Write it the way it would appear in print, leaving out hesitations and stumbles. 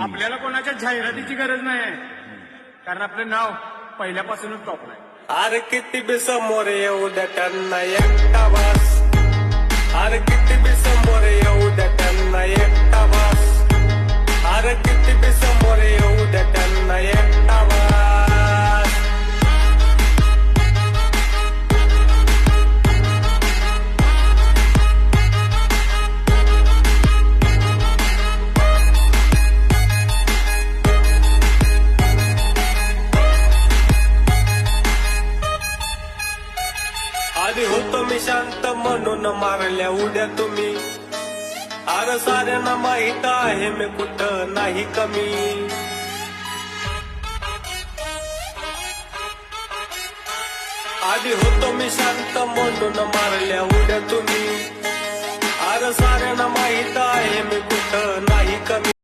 आपल्याला कोणाच्या जाहिरातीची गरज नाही आहे, कारण आपलं नाव पहिल्यापासूनच टॉपला आहे. अरे किती बी समोर येऊ द्या त्यांना एकटा वास. अरे किती बी समोर येऊ द्या त्यांना एकटा वास. अरे किती बी समोर येऊ द्या त्यांना एकटा वास. आधी होतो मी शांत म्हणून मारल्या उड्या तुम्ही. अरे साऱ्यांना माहित आहे मी कुठं नाही कमी. आधी होतो मी शांत म्हणून मारल्या उड्या तुम्ही. अरे साऱ्यांना माहित आहे मी कुठं नाही कमी.